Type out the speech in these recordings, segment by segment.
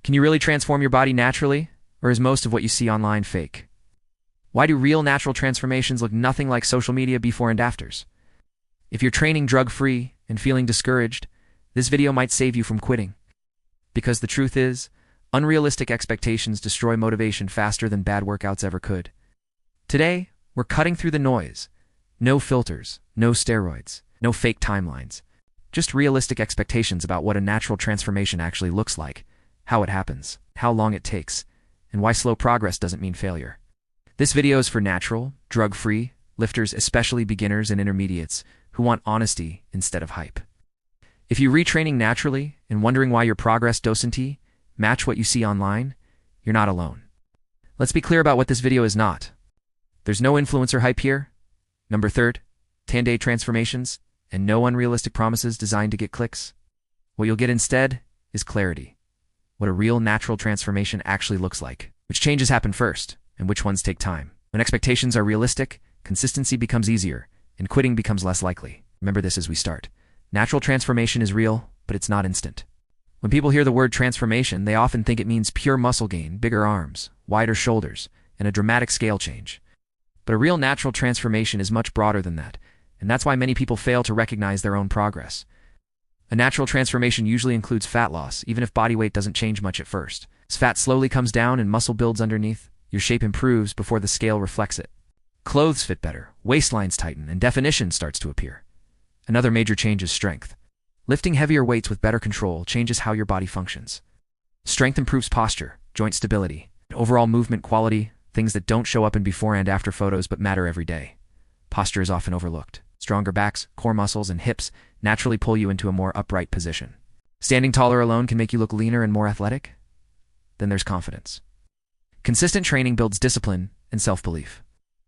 Can you really transform your body naturally, or is most of what you see online fake? Why do real natural transformations look nothing like social media before and afters? If you're training drug-free and feeling discouraged, this video might save you from quitting. Because the truth is, unrealistic expectations destroy motivation faster than bad workouts ever could. Today, we're cutting through the noise. No filters, no steroids, no fake timelines. Just realistic expectations about what a natural transformation actually looks like, how it happens, how long it takes, and why slow progress doesn't mean failure. This video is for natural, drug-free lifters, especially beginners and intermediates, who want honesty instead of hype. If you're retraining naturally and wondering why your progress doesn't match what you see online, you're not alone. Let's be clear about what this video is not. There's no influencer hype here, number third, 10-day transformations, and no unrealistic promises designed to get clicks. What you'll get instead is clarity. What a real natural transformation actually looks like. Which changes happen first, and which ones take time. When expectations are realistic, consistency becomes easier, and quitting becomes less likely. Remember this as we start. Natural transformation is real, but it's not instant. When people hear the word transformation, they often think it means pure muscle gain, bigger arms, wider shoulders, and a dramatic scale change. But a real natural transformation is much broader than that, and that's why many people fail to recognize their own progress. A natural transformation usually includes fat loss, even if body weight doesn't change much at first. As fat slowly comes down and muscle builds underneath, your shape improves before the scale reflects it. Clothes fit better, waistlines tighten, and definition starts to appear. Another major change is strength. Lifting heavier weights with better control changes how your body functions. Strength improves posture, joint stability, and overall movement quality, things that don't show up in before and after photos but matter every day. Posture is often overlooked. Stronger backs, core muscles, and hips naturally pull you into a more upright position. Standing taller alone can make you look leaner and more athletic. Then there's confidence. Consistent training builds discipline and self-belief.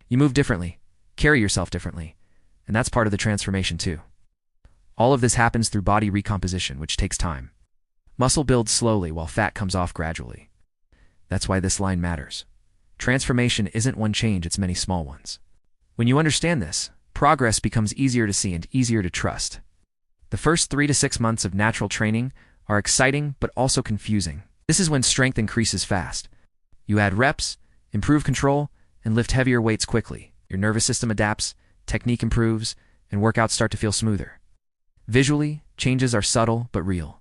You move differently, carry yourself differently, and that's part of the transformation too. All of this happens through body recomposition, which takes time. Muscle builds slowly while fat comes off gradually. That's why this line matters. Transformation isn't one change, it's many small ones. When you understand this, progress becomes easier to see and easier to trust. The first 3 to 6 months of natural training are exciting but also confusing. This is when strength increases fast. You add reps, improve control, and lift heavier weights quickly. Your nervous system adapts, technique improves, and workouts start to feel smoother. Visually, changes are subtle but real.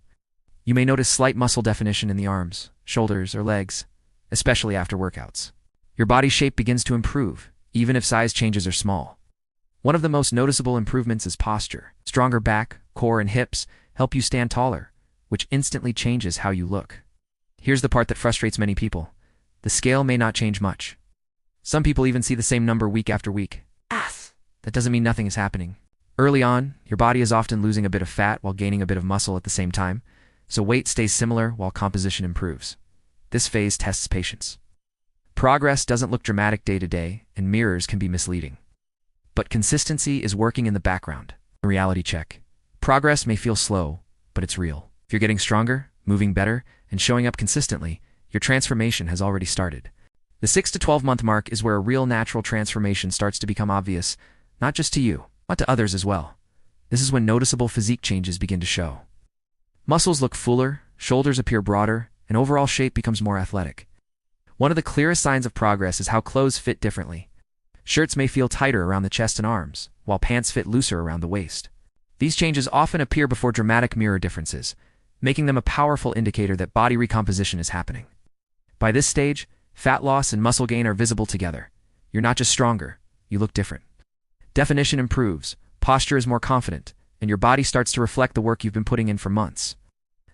You may notice slight muscle definition in the arms, shoulders, or legs, especially after workouts. Your body shape begins to improve, even if size changes are small. One of the most noticeable improvements is posture. Stronger back, core, and hips help you stand taller, which instantly changes how you look. Here's the part that frustrates many people. The scale may not change much. Some people even see the same number week after week. That doesn't mean nothing is happening. Early on, your body is often losing a bit of fat while gaining a bit of muscle at the same time, so weight stays similar while composition improves. This phase tests patience. Progress doesn't look dramatic day to day, and mirrors can be misleading. But consistency is working in the background. A reality check. Progress may feel slow, but it's real. If you're getting stronger, moving better, and showing up consistently, your transformation has already started. The 6 to 12-month mark is where a real natural transformation starts to become obvious, not just to you, but to others as well. This is when noticeable physique changes begin to show. Muscles look fuller, shoulders appear broader, and overall shape becomes more athletic. One of the clearest signs of progress is how clothes fit differently. Shirts may feel tighter around the chest and arms, while pants fit looser around the waist. These changes often appear before dramatic mirror differences, making them a powerful indicator that body recomposition is happening. By this stage, fat loss and muscle gain are visible together. You're not just stronger, you look different. Definition improves, posture is more confident, and your body starts to reflect the work you've been putting in for months.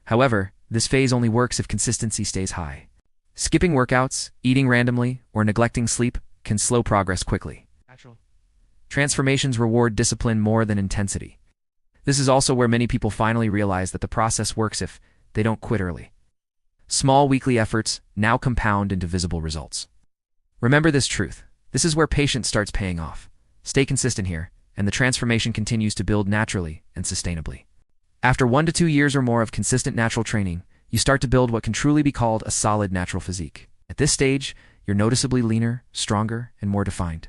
However, this phase only works if consistency stays high. Skipping workouts, eating randomly, or neglecting sleep can slow progress quickly. Transformations reward discipline more than intensity. This is also where many people finally realize that the process works if they don't quit early. Small weekly efforts now compound into visible results. Remember this truth. This is where patience starts paying off. Stay consistent here, and the transformation continues to build naturally and sustainably. After 1 to 2 years or more of consistent natural training, you start to build what can truly be called a solid natural physique. At this stage, you're noticeably leaner, stronger, and more defined.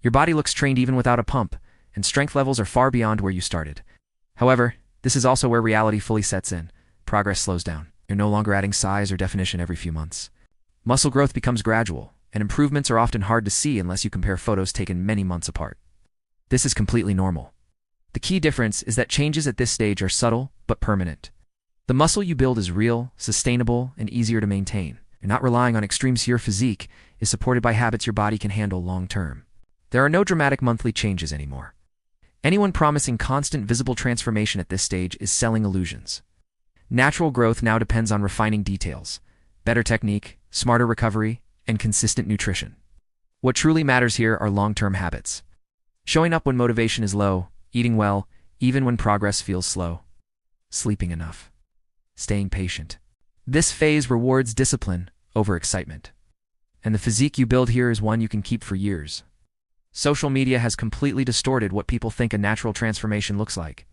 Your body looks trained even without a pump, and strength levels are far beyond where you started. However, this is also where reality fully sets in. Progress slows down. You're no longer adding size or definition every few months. Muscle growth becomes gradual, and improvements are often hard to see unless you compare photos taken many months apart. This is completely normal. The key difference is that changes at this stage are subtle but permanent. The muscle you build is real, sustainable, and easier to maintain. You're not relying on extremes. Your physique is supported by habits your body can handle long-term. There are no dramatic monthly changes anymore. Anyone promising constant visible transformation at this stage is selling illusions. Natural growth now depends on refining details, better technique, smarter recovery, and consistent nutrition. What truly matters here are long-term habits. Showing up when motivation is low, eating well, even when progress feels slow, sleeping enough, staying patient. This phase rewards discipline over excitement. And the physique you build here is one you can keep for years. Social media has completely distorted what people think a natural transformation looks like.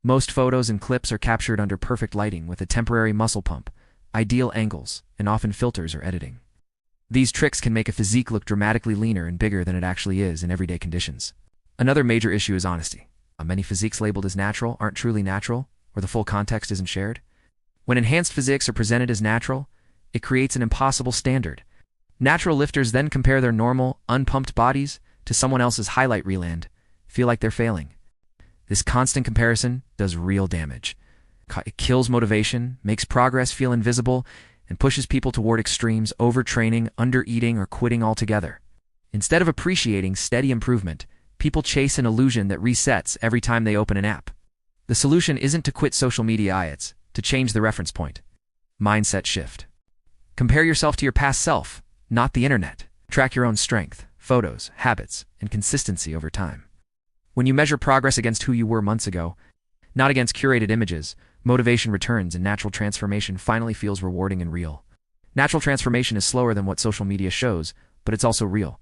Most photos and clips are captured under perfect lighting with a temporary muscle pump, ideal angles, and often filters or editing. These tricks can make a physique look dramatically leaner and bigger than it actually is in everyday conditions. Another major issue is honesty. Many physiques labeled as natural aren't truly natural, or the full context isn't shared. When enhanced physiques are presented as natural, it creates an impossible standard. Natural lifters then compare their normal, unpumped bodies to someone else's highlight reel and feel like they're failing. This constant comparison does real damage. It kills motivation, makes progress feel invisible, and pushes people toward extremes, overtraining, undereating, or quitting altogether. Instead of appreciating steady improvement, people chase an illusion that resets every time they open an app. The solution isn't to quit social media, it's to change the reference point. Mindset shift. Compare yourself to your past self, not the internet. Track your own strength, photos, habits, and consistency over time. When you measure progress against who you were months ago, not against curated images, motivation returns and natural transformation finally feels rewarding and real. Natural transformation is slower than what social media shows, but it's also real.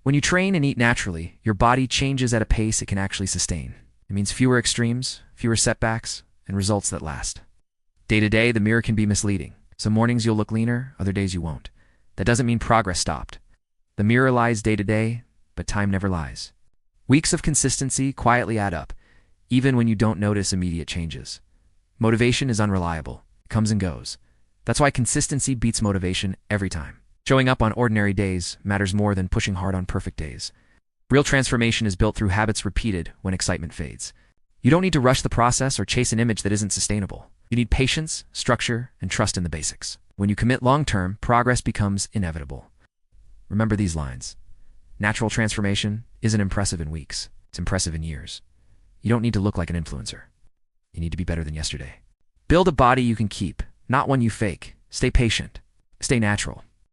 When you train and eat naturally, your body changes at a pace it can actually sustain. It means fewer extremes, fewer setbacks, and results that last. Day to day, the mirror can be misleading. Some mornings you'll look leaner, other days you won't. That doesn't mean progress stopped. The mirror lies day to day, but time never lies. Weeks of consistency quietly add up, even when you don't notice immediate changes. Motivation is unreliable. It comes and goes. That's why consistency beats motivation every time. Showing up on ordinary days matters more than pushing hard on perfect days. Real transformation is built through habits repeated when excitement fades. You don't need to rush the process or chase an image that isn't sustainable. You need patience, structure, and trust in the basics. When you commit long-term, progress becomes inevitable. Remember these lines. Natural transformation isn't impressive in weeks. It's impressive in years. You don't need to look like an influencer. You need to be better than yesterday. Build a body you can keep, not one you fake. Stay patient. Stay natural.